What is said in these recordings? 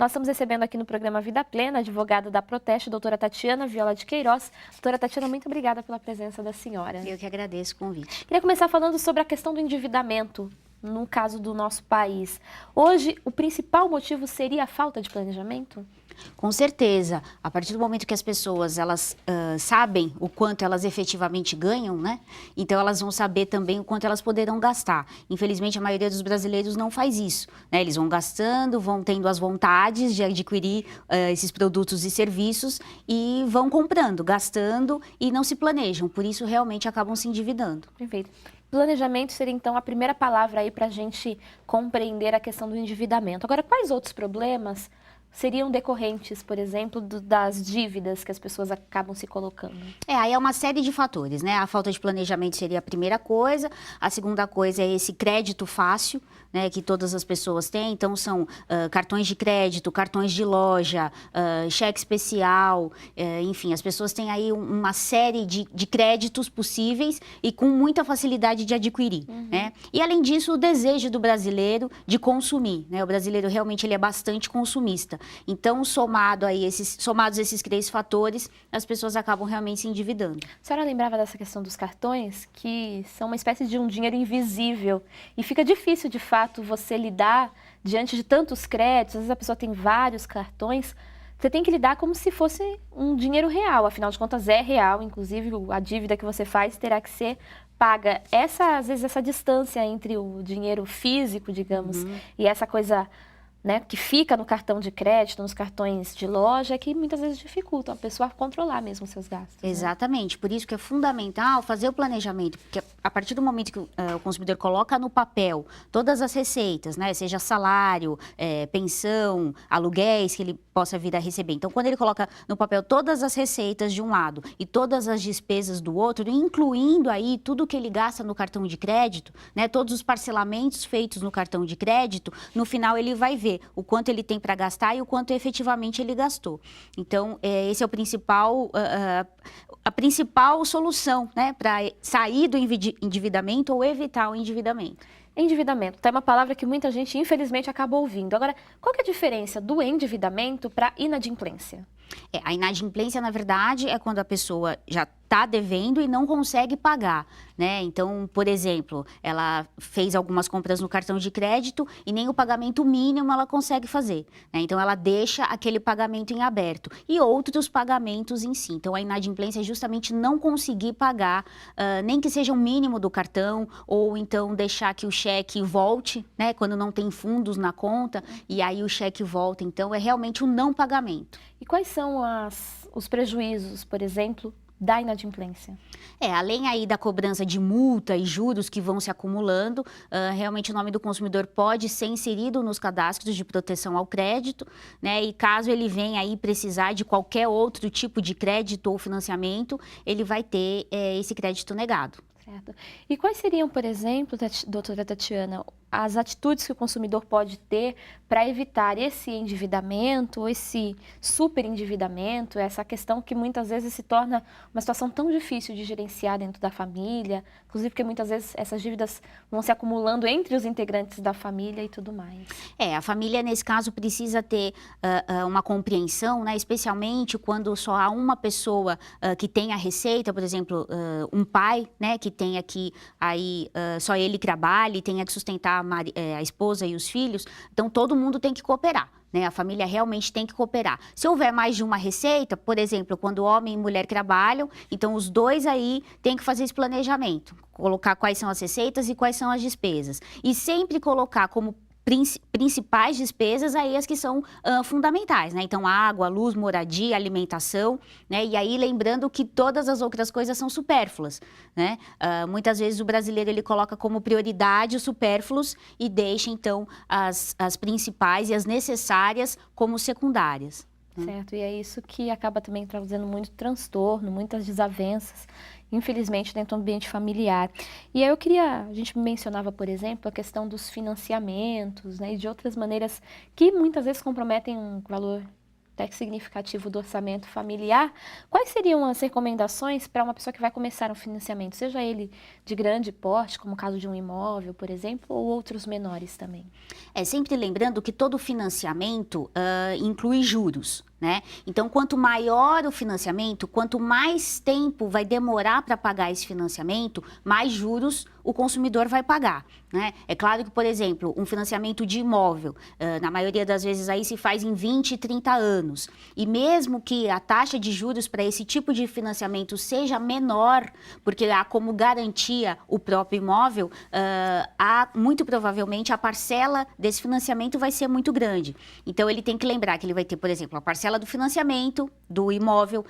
Nós estamos recebendo aqui no programa Vida Plena a advogada da Proteste, doutora Tatiana Viola de Queiroz. Doutora Tatiana, muito obrigada pela presença da senhora. Eu que agradeço o convite. Queria começar falando sobre a questão do endividamento, no caso do nosso país. Hoje, o principal motivo seria a falta de planejamento? Com certeza, a partir do momento que as pessoas elas sabem o quanto elas efetivamente ganham, né? Então elas vão saber também o quanto elas poderão gastar. Infelizmente, a maioria dos brasileiros não faz isso, né? Eles vão gastando, vão tendo as vontades de adquirir esses produtos e serviços e vão comprando, gastando e não se planejam. Por isso, realmente acabam se endividando. Perfeito. Planejamento seria, então, a primeira palavra aí para a gente compreender a questão do endividamento. Agora, quais outros problemas seriam decorrentes, por exemplo, das dívidas que as pessoas acabam se colocando? Aí é uma série de fatores, né? A falta de planejamento seria a primeira coisa, a segunda coisa é esse crédito fácil, né, que todas as pessoas têm, então são cartões de crédito, cartões de loja, cheque especial, enfim, as pessoas têm aí uma série de créditos possíveis e com muita facilidade de adquirir, né? E além disso, o desejo do brasileiro de consumir, né? O brasileiro realmente ele é bastante consumista. Então, somados esses três fatores, as pessoas acabam realmente se endividando. A senhora lembrava dessa questão dos cartões, que são uma espécie de um dinheiro invisível e fica difícil, de fato, você lidar diante de tantos créditos, às vezes a pessoa tem vários cartões, você tem que lidar como se fosse um dinheiro real, afinal de contas é real, inclusive a dívida que você faz terá que ser paga. Às vezes essa distância entre o dinheiro físico, digamos, e essa coisa, né, que fica no cartão de crédito, nos cartões de loja, que muitas vezes dificultam a pessoa a controlar mesmo os seus gastos. Exatamente, por isso que é fundamental fazer o planejamento, porque a partir do momento que o consumidor coloca no papel todas as receitas, né, seja salário, pensão, aluguéis que ele possa vir a receber. Então, quando ele coloca no papel todas as receitas de um lado e todas as despesas do outro, incluindo aí tudo que ele gasta no cartão de crédito, né, todos os parcelamentos feitos no cartão de crédito, no final ele vai ver o quanto ele tem para gastar e o quanto efetivamente ele gastou. Então, esse é o principal, a principal solução, né, para sair do endividamento ou evitar o endividamento. Endividamento, tá? É uma palavra que muita gente, infelizmente, acaba ouvindo. Agora, qual que é a diferença do endividamento para inadimplência? A inadimplência, na verdade, é quando a pessoa já está devendo e não consegue pagar, né? Então, por exemplo, ela fez algumas compras no cartão de crédito e nem o pagamento mínimo ela consegue fazer, né? Então, ela deixa aquele pagamento em aberto e outros pagamentos em si. Então, a inadimplência é justamente não conseguir pagar, nem que seja o mínimo do cartão, ou então deixar que o cheque volte, né? Quando não tem fundos na conta e aí o cheque volta. Então, é realmente o não pagamento. E quais são os prejuízos, por exemplo, da inadimplência? Além aí da cobrança de multa e juros que vão se acumulando, realmente o nome do consumidor pode ser inserido nos cadastros de proteção ao crédito, né? E caso ele venha aí precisar de qualquer outro tipo de crédito ou financiamento, ele vai ter esse crédito negado. Certo. E quais seriam, por exemplo, doutora Tatiana, as atitudes que o consumidor pode ter para evitar esse endividamento, ou esse superendividamento, essa questão que muitas vezes se torna uma situação tão difícil de gerenciar dentro da família, inclusive porque muitas vezes essas dívidas vão se acumulando entre os integrantes da família e tudo mais. A família, nesse caso, precisa ter uma compreensão, né? Especialmente quando só há uma pessoa que tem a receita, por exemplo, um pai, né, que tenha que aí só ele trabalha e tenha que sustentar a esposa e os filhos, então todo mundo tem que cooperar, né? A família realmente tem que cooperar. Se houver mais de uma receita, por exemplo, quando homem e mulher trabalham, então os dois aí têm que fazer esse planejamento, colocar quais são as receitas e quais são as despesas. E sempre colocar como principais despesas aí as que são fundamentais, né? Então, água, luz, moradia, alimentação, né? E aí, lembrando que todas as outras coisas são supérfluas, né? Muitas vezes o brasileiro, ele coloca como prioridade os supérfluos e deixa, então, as principais e as necessárias como secundárias. Certo, e é isso que acaba também trazendo muito transtorno, muitas desavenças, infelizmente, dentro do ambiente familiar. E aí a gente mencionava, por exemplo, a questão dos financiamentos, né, e de outras maneiras que muitas vezes comprometem um valor até que significativo do orçamento familiar, quais seriam as recomendações para uma pessoa que vai começar um financiamento, seja ele de grande porte, como o caso de um imóvel, por exemplo, ou outros menores também? Sempre lembrando que todo financiamento inclui juros, né? Então, quanto maior o financiamento, quanto mais tempo vai demorar para pagar esse financiamento, mais juros o consumidor vai pagar, né? É claro que, por exemplo, um financiamento de imóvel, na maioria das vezes aí se faz em 20, 30 anos. E mesmo que a taxa de juros para esse tipo de financiamento seja menor, porque há como garantia o próprio imóvel, muito provavelmente a parcela desse financiamento vai ser muito grande. Então, ele tem que lembrar que ele vai ter, por exemplo, a parcela do financiamento do imóvel.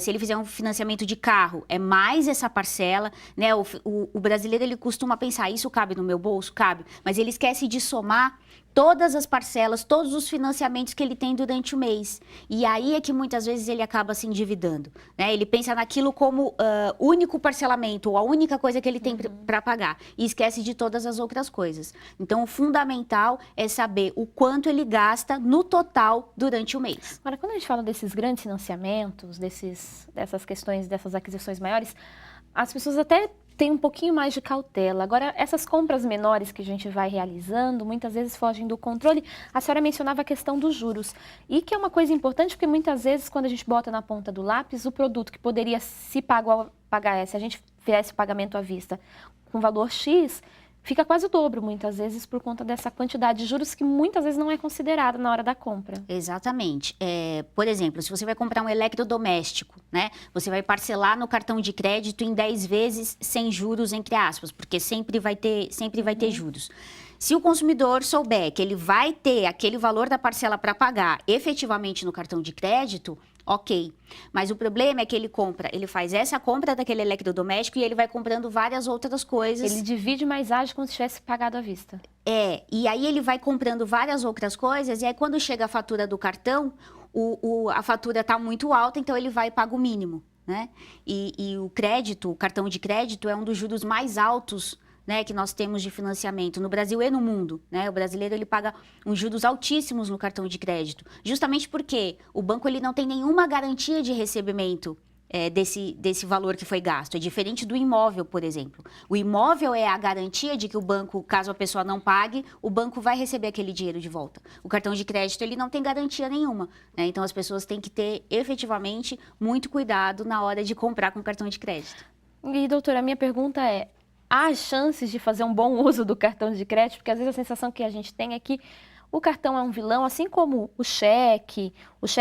Se ele fizer um financiamento de carro, é mais essa parcela, né? O brasileiro, ele costuma pensar, isso cabe no meu bolso? Cabe. Mas ele esquece de somar todas as parcelas, todos os financiamentos que ele tem durante o mês. E aí é que muitas vezes ele acaba se endividando, né? Ele pensa naquilo como único parcelamento, ou a única coisa que ele tem para pagar, e esquece de todas as outras coisas. Então, o fundamental é saber o quanto ele gasta no total durante o mês. Agora, quando a gente fala desses grandes financiamentos, dessas questões, dessas aquisições maiores, as pessoas até tem um pouquinho mais de cautela. Agora, essas compras menores que a gente vai realizando, muitas vezes fogem do controle. A senhora mencionava a questão dos juros, e que é uma coisa importante, porque muitas vezes, quando a gente bota na ponta do lápis, o produto que poderia se pagar, se a gente fizesse o pagamento à vista com valor X, fica quase o dobro, muitas vezes, por conta dessa quantidade de juros que muitas vezes não é considerada na hora da compra. Exatamente. Por exemplo, se você vai comprar um eletrodoméstico, né? Você vai parcelar no cartão de crédito em 10 vezes sem juros, entre aspas, porque sempre vai ter juros. Se o consumidor souber que ele vai ter aquele valor da parcela para pagar efetivamente no cartão de crédito, ok. Mas o problema é que ele faz essa compra daquele eletrodoméstico e ele vai comprando várias outras coisas. Ele divide, mas age como se tivesse pagado à vista. E aí ele vai comprando várias outras coisas, e aí quando chega a fatura do cartão, a fatura está muito alta, então ele vai e paga o mínimo, né? E o cartão de crédito é um dos juros mais altos, né, que nós temos de financiamento no Brasil e no mundo, né? O brasileiro, ele paga uns juros altíssimos no cartão de crédito, justamente porque o banco, ele não tem nenhuma garantia de recebimento desse valor que foi gasto. É diferente do imóvel, por exemplo. O imóvel é a garantia de que o banco, caso a pessoa não pague, o banco vai receber aquele dinheiro de volta. O cartão de crédito, ele não tem garantia nenhuma, né? Então, as pessoas têm que ter, efetivamente, muito cuidado na hora de comprar com cartão de crédito. E, doutora, a minha pergunta é: há chances de fazer um bom uso do cartão de crédito? Porque às vezes a sensação que a gente tem é que o cartão é um vilão, assim como o cheque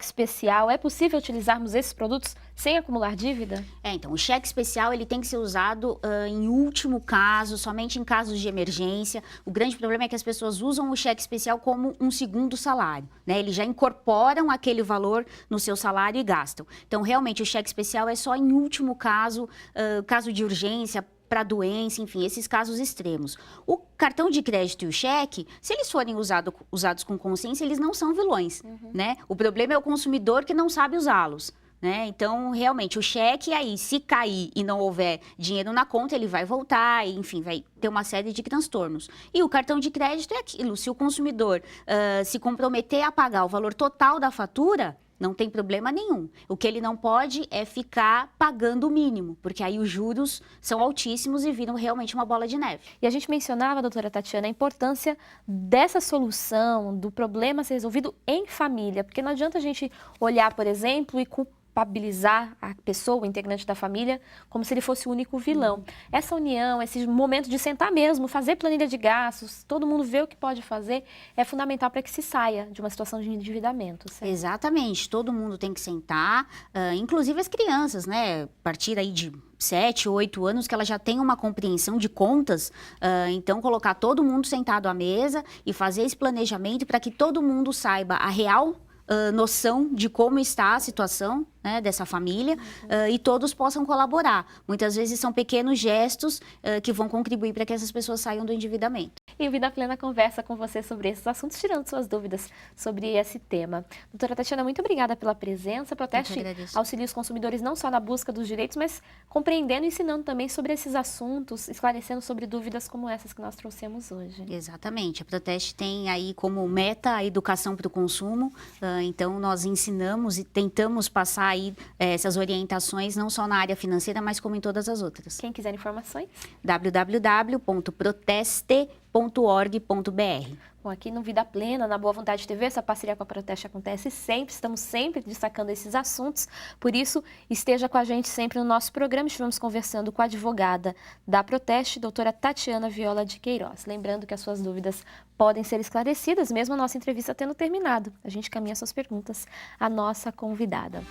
especial. É possível utilizarmos esses produtos sem acumular dívida? Então, o cheque especial, ele tem que ser usado em último caso, somente em casos de emergência. O grande problema é que as pessoas usam o cheque especial como um segundo salário, né? Eles já incorporam aquele valor no seu salário e gastam. Então, realmente, o cheque especial é só em último caso, caso de urgência, para doença, enfim, esses casos extremos. O cartão de crédito e o cheque, se eles forem usados com consciência, eles não são vilões, né? O problema é o consumidor que não sabe usá-los, né? Então, realmente, o cheque, aí, se cair e não houver dinheiro na conta, ele vai voltar, enfim, vai ter uma série de transtornos. E o cartão de crédito é aquilo: se o consumidor se comprometer a pagar o valor total da fatura, não tem problema nenhum. O que ele não pode é ficar pagando o mínimo, porque aí os juros são altíssimos e viram realmente uma bola de neve. E a gente mencionava, doutora Tatiana, a importância dessa solução, do problema ser resolvido em família, porque não adianta a gente olhar, por exemplo, e culpabilizar a pessoa, o integrante da família, como se ele fosse o único vilão. Essa união, esse momento de sentar mesmo, fazer planilha de gastos, todo mundo vê o que pode fazer, é fundamental para que se saia de uma situação de endividamento, certo? Exatamente, todo mundo tem que sentar, inclusive as crianças, né? A partir aí de 7, 8 anos, que ela já tem uma compreensão de contas, então colocar todo mundo sentado à mesa e fazer esse planejamento para que todo mundo saiba a real noção de como está a situação, né, dessa família, e todos possam colaborar. Muitas vezes são pequenos gestos que vão contribuir para que essas pessoas saiam do endividamento. E o Vida Plena conversa com você sobre esses assuntos, tirando suas dúvidas sobre esse tema. Doutora Tatiana, muito obrigada pela presença. A Proteste auxilia os consumidores não só na busca dos direitos, mas compreendendo e ensinando também sobre esses assuntos, esclarecendo sobre dúvidas como essas que nós trouxemos hoje. Exatamente. A Proteste tem aí como meta a educação para o consumo. Então, nós ensinamos e tentamos passar aí essas orientações não só na área financeira, mas como em todas as outras. Quem quiser informações? www.proteste.org.br. Bom, aqui no Vida Plena, na Boa Vontade TV, essa parceria com a Proteste acontece sempre, estamos sempre destacando esses assuntos, por isso, esteja com a gente sempre no nosso programa. Estivemos conversando com a advogada da Proteste, doutora Tatiana Viola de Queiroz. Lembrando que as suas dúvidas podem ser esclarecidas, mesmo a nossa entrevista tendo terminado. A gente caminha suas perguntas à nossa convidada.